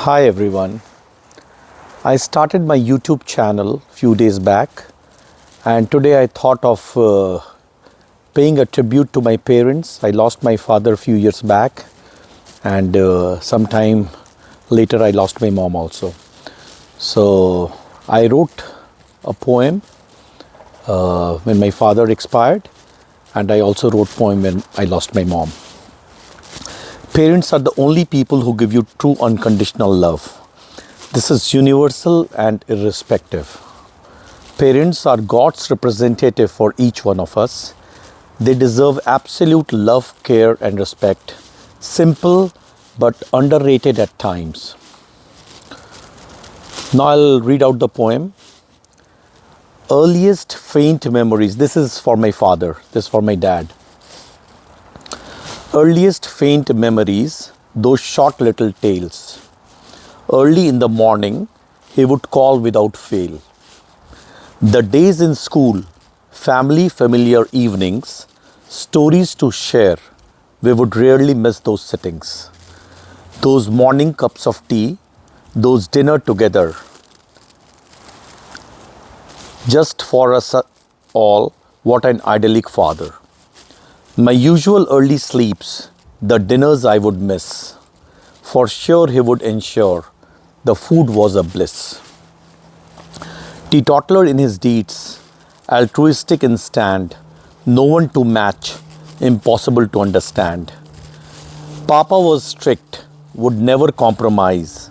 Hi everyone. I started my YouTube channel a few days back, and today I thought of paying a tribute to my parents. I lost my father a few years back, and sometime later I lost my mom also. So I wrote a poem when my father expired, and I also wrote poem when I lost my mom. Parents are the only people who give you true unconditional love. This is universal and irrespective. Parents are God's representative for each one of us. They deserve absolute love, care, and respect. Simple but underrated at times. Now I'll read out the poem. Earliest faint memories. This is for my father. This is for my dad. Earliest faint memories, those short little tales. Early in the morning, he would call without fail. The days in school, family familiar evenings, stories to share, we would rarely miss those sittings. Those morning cups of tea, those dinner together. Just for us all, what an idyllic father. My usual early sleeps, the dinners I would miss. For sure he would ensure the food was a bliss. Teetotaler in his deeds, altruistic in stand, no one to match, impossible to understand. Papa was strict, would never compromise.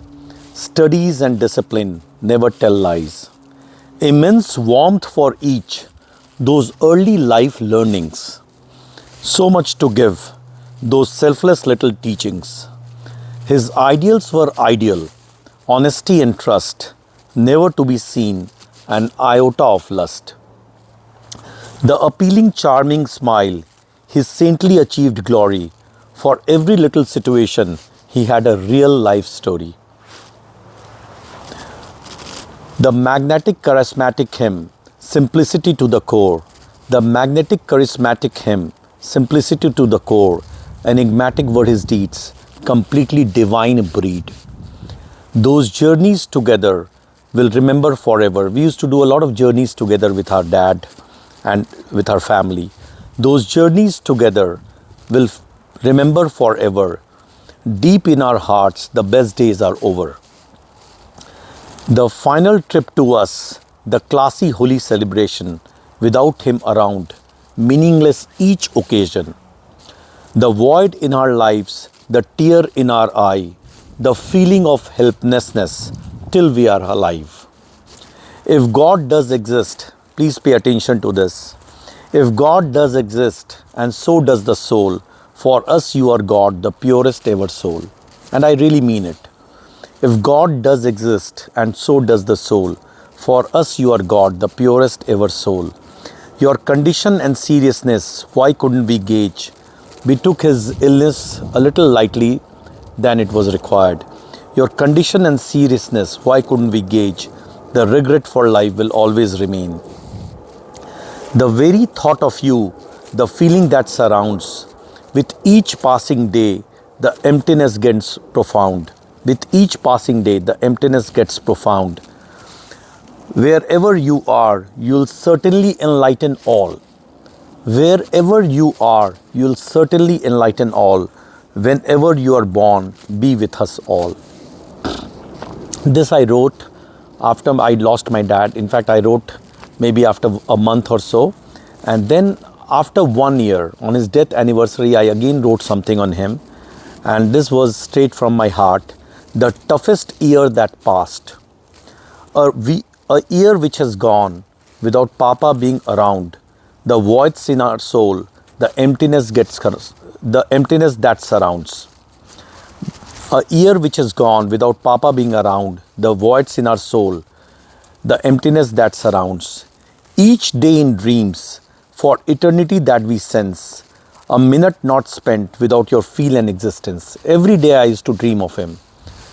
Studies and discipline, never tell lies. Immense warmth for each, those early life learnings. So much to give, those selfless little teachings. His ideals were ideal, honesty and trust, never to be seen an iota of lust. The appealing, charming smile, his saintly achieved glory. For every little situation, he had a real life story. The magnetic, charismatic hymn, simplicity to the core. The magnetic, charismatic hymn, simplicity to the core, enigmatic were his deeds, completely divine breed. Those journeys together will remember forever. We used to do a lot of journeys together with our dad and with our family. Those journeys together will remember forever. Deep in our hearts, the best days are over. The final trip to us, the classy holy celebration, without him around, meaningless each occasion. The void in our lives, the tear in our eye, the feeling of helplessness till we are alive. If God does exist, please pay attention to this. If God does exist, and so does the soul, for us you are God, the purest ever soul. And I really mean it. If God does exist, and so does the soul, for us you are God, the purest ever soul. Your condition and seriousness, why couldn't we gauge? We took his illness a little lightly than it was required. Your condition and seriousness, why couldn't we gauge? The regret for life will always remain. The very thought of you, the feeling that surrounds, with each passing day, the emptiness gets profound. With each passing day, the emptiness gets profound. Wherever you are, you'll certainly enlighten all. Wherever you are, you'll certainly enlighten all. Whenever you are born, be with us all. This I wrote after I lost my dad. In fact, I wrote maybe after a month or so. And then after 1 year, on his death anniversary, I again wrote something on him. And this was straight from my heart. The toughest year that passed. A year which has gone without Papa being around, the voids in our soul, the emptiness that surrounds. A year which has gone without Papa being around, the voids in our soul, the emptiness that surrounds. Each day in dreams, for eternity that we sense, a minute not spent without your feel and existence. Every day I used to dream of him.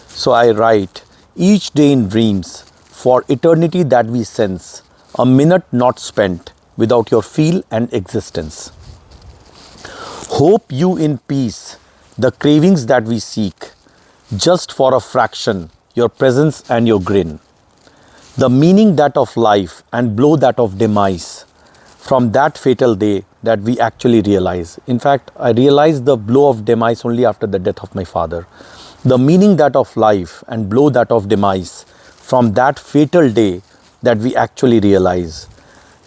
So I write, each day in dreams, for eternity that we sense, a minute not spent without your feel and existence. Hope you in peace, the cravings that we seek, just for a fraction, your presence and your grin. The meaning that of life and blow that of demise, from that fatal day that we actually realize. In fact, I realized the blow of demise only after the death of my father. The meaning that of life and blow that of demise, from that fatal day that we actually realize.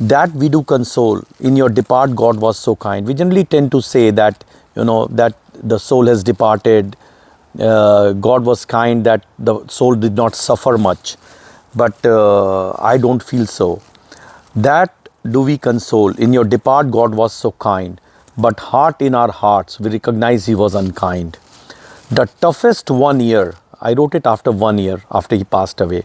That we do console, in your depart God was so kind. We generally tend to say that, that the soul has departed, God was kind, that the soul did not suffer much. But I don't feel so. That do we console, in your depart God was so kind, but heart in our hearts we recognize he was unkind. The toughest 1 year, I wrote it after 1 year after he passed away.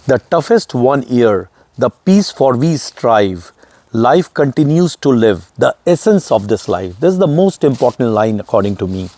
The toughest 1 year, the peace for we strive, life continues to live, the essence of this life. This is the most important line according to me.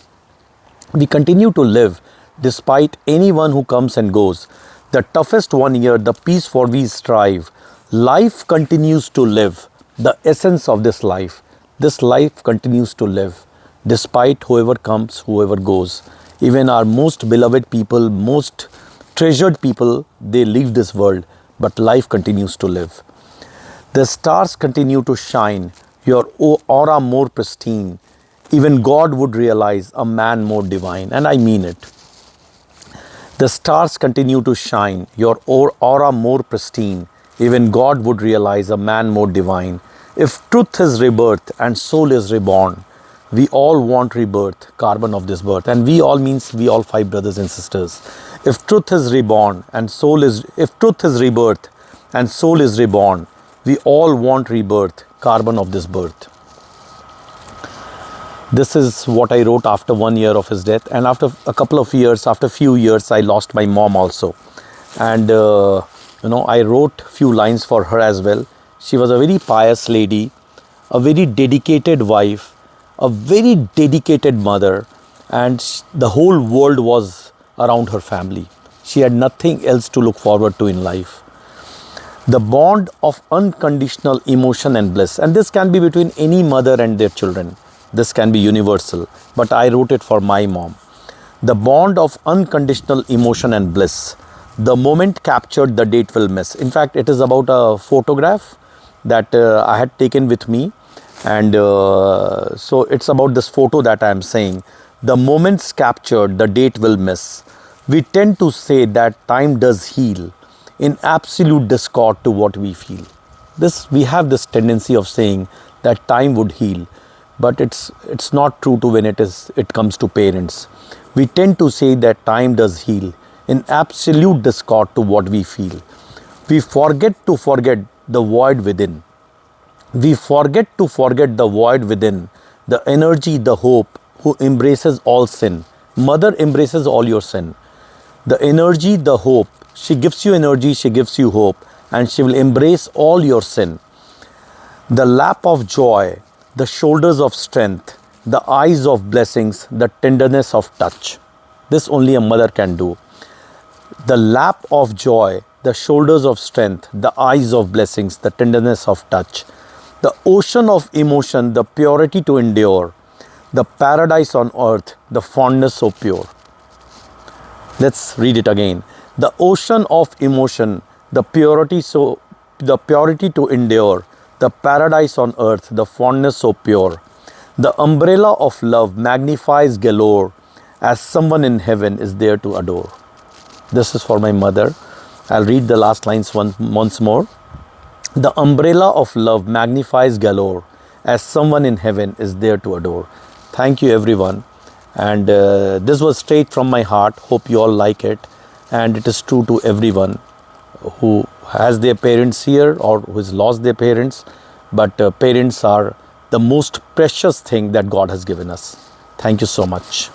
We continue to live despite anyone who comes and goes. The toughest 1 year, the peace for we strive, life continues to live, the essence of this life. This life continues to live despite whoever comes, whoever goes. Even our most beloved people, most treasured people, they leave this world, but life continues to live. The stars continue to shine, your aura more pristine. Even God would realize a man more divine, and I mean it. The stars continue to shine, your aura more pristine. Even God would realize a man more divine. If truth is rebirth and soul is reborn, we all want rebirth, carbon of this birth. And we all means we all 5 brothers and sisters. If truth is reborn and if truth is rebirth and soul is reborn, we all want rebirth, carbon of this birth. This is what I wrote after 1 year of his death. And after a couple of years, after few years, I lost my mom also. And, I wrote few lines for her as well. She was a very pious lady, a very dedicated wife, a very dedicated mother, and the whole world was around her family. She had nothing else to look forward to in life. The bond of unconditional emotion and bliss, and this can be between any mother and their children. This can be universal, but I wrote it for my mom. The bond of unconditional emotion and bliss. The moment captured, the date will miss. In fact, it is about a photograph that I had taken with me. And so it's about this photo that I am saying. The moments captured, the date will miss. We tend to say that time does heal in absolute discord to what we feel. We have this tendency of saying that time would heal. But it's not true to when it comes to parents. We tend to say that time does heal in absolute discord to what we feel. We forget to forget the void within. We forget to forget the void within, the energy, the hope, who embraces all sin. Mother embraces all your sin. The energy, the hope, she gives you energy, she gives you hope, and she will embrace all your sin. The lap of joy, the shoulders of strength, the eyes of blessings, the tenderness of touch. This only a mother can do. The lap of joy, the shoulders of strength, the eyes of blessings, the tenderness of touch. The ocean of emotion, the purity to endure, the paradise on earth, the fondness so pure. Let's read it again. The ocean of emotion, the purity to endure, the paradise on earth, the fondness so pure. The umbrella of love magnifies galore, as someone in heaven is there to adore. This is for my mother. I'll read the last lines once more. The umbrella of love magnifies galore, as someone in heaven is there to adore. Thank you, everyone. And this was straight from my heart. Hope you all like it. And it is true to everyone who has their parents here or who has lost their parents. But parents are the most precious thing that God has given us. Thank you so much.